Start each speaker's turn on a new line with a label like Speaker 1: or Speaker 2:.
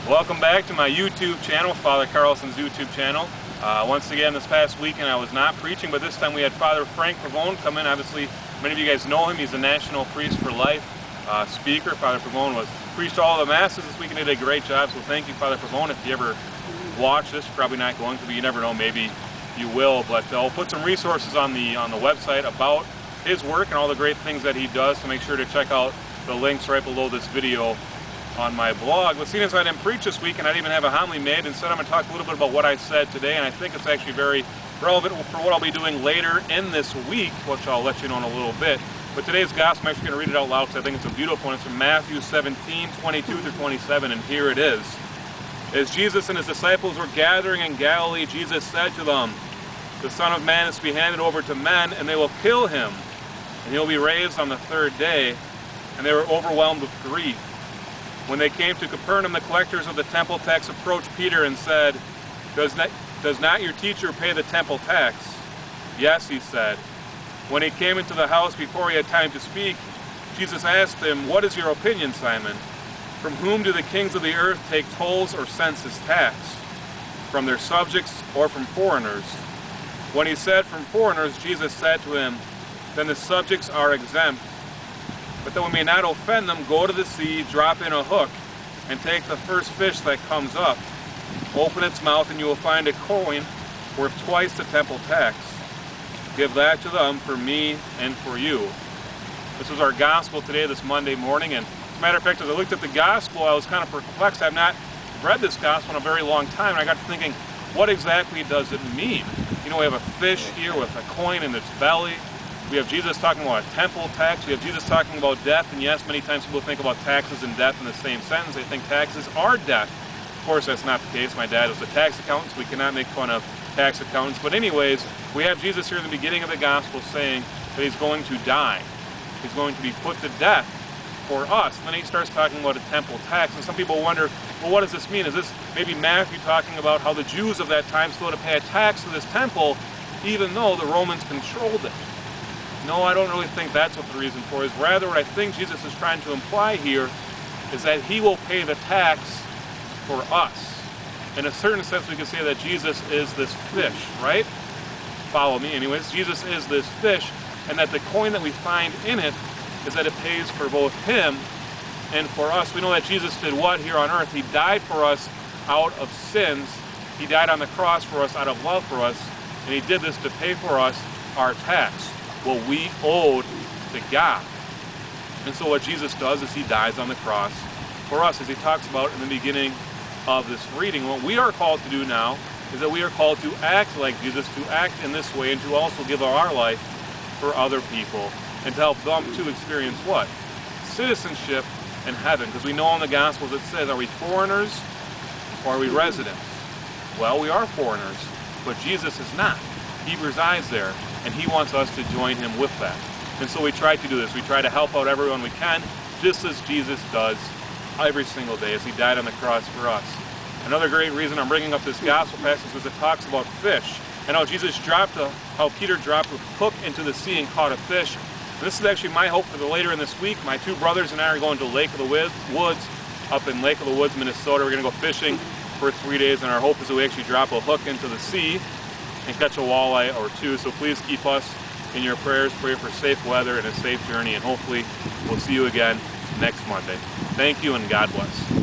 Speaker 1: Welcome back to my YouTube channel, Father Carlson's YouTube channel. Once again, this past weekend I was not preaching, but this time we had Father Frank Pavone come in. Obviously, many of you guys know him. He's a National Priest for Life speaker. Father Pavone preached all the Masses this weekend. He did a great job, so thank you, Father Pavone. If you ever watch this, you're probably not going to, but you never know, maybe you will. But I'll put some resources on the website about his work and all the great things that he does, so make sure to check out the links right below this video on my blog. But seeing as I didn't preach this week and I didn't even have a homily made, instead I'm going to talk a little bit about what I said today, and I think it's actually very relevant for what I'll be doing later in this week, which I'll let you know in a little bit. But today's gospel, I'm actually going to read it out loud because I think it's a beautiful one. It's from Matthew 17, 22 through 27, and here it is. As Jesus and his disciples were gathering in Galilee, Jesus said to them, "The Son of Man is to be handed over to men, and they will kill him, and he will be raised on the third day." And they were overwhelmed with grief. When they came to Capernaum, the collectors of the temple tax approached Peter and said, Does not your teacher pay the temple tax?" "Yes," he said. When he came into the house, before he had time to speak, Jesus asked him, "What is your opinion, Simon? From whom do the kings of the earth take tolls or census tax? From their subjects or from foreigners?" When he said, "From foreigners," Jesus said to him, "Then the subjects are exempt. But that we may not offend them, go to the sea, drop in a hook, and take the first fish that comes up. Open its mouth, and you will find a coin worth twice the temple tax. Give that to them for me and for you." This was our gospel today, this Monday morning. And as a matter of fact, as I looked at the gospel, I was kind of perplexed. I've not read this gospel in a very long time, and I got to thinking, what exactly does it mean? You know, we have a fish here with a coin in its belly. We have Jesus talking about a temple tax. We have Jesus talking about death. And yes, many times people think about taxes and death in the same sentence. They think taxes are death. Of course, that's not the case. My dad was a tax accountant, so we cannot make fun of tax accountants. But anyways, we have Jesus here in the beginning of the gospel saying that he's going to die. He's going to be put to death for us. And then he starts talking about a temple tax. And some people wonder, well, what does this mean? Is this maybe Matthew talking about how the Jews of that time still had to pay a tax to this temple, even though the Romans controlled it? No, I don't really think that's what the reason for is. Rather, what I think Jesus is trying to imply here is that he will pay the tax for us. In a certain sense, we could say that Jesus is this fish, right? Follow me anyways. Jesus is this fish, and that the coin that we find in it is that it pays for both him and for us. We know that Jesus did what here on earth? He died for us out of sins. He died on the cross for us out of love for us, and he did this to pay for us our tax, what we owed to God. And so what Jesus does is he dies on the cross for us, as he talks about in the beginning of this reading. What we are called to do now is that we are called to act like Jesus, to act in this way, and to also give our life for other people, and to help them to experience what? Citizenship in heaven. Because we know in the Gospels it says, are we foreigners or are we residents? Well, we are foreigners, but Jesus is not. He resides there, and he wants us to join him with that. And so we try to do this. We try to help out everyone we can, just as Jesus does every single day, as he died on the cross for us. Another great reason I'm bringing up this gospel passage is it talks about fish, and how Peter dropped a hook into the sea and caught a fish. And this is actually my hope for the later in this week. My two brothers and I are going to Lake of the Woods, up in Lake of the Woods, Minnesota. We're going to go fishing for 3 days, and our hope is that we actually drop a hook into the sea and catch a walleye or two. So please keep us in your prayers. Pray for safe weather and a safe journey, and hopefully we'll see you again next Monday. Thank you, and God bless.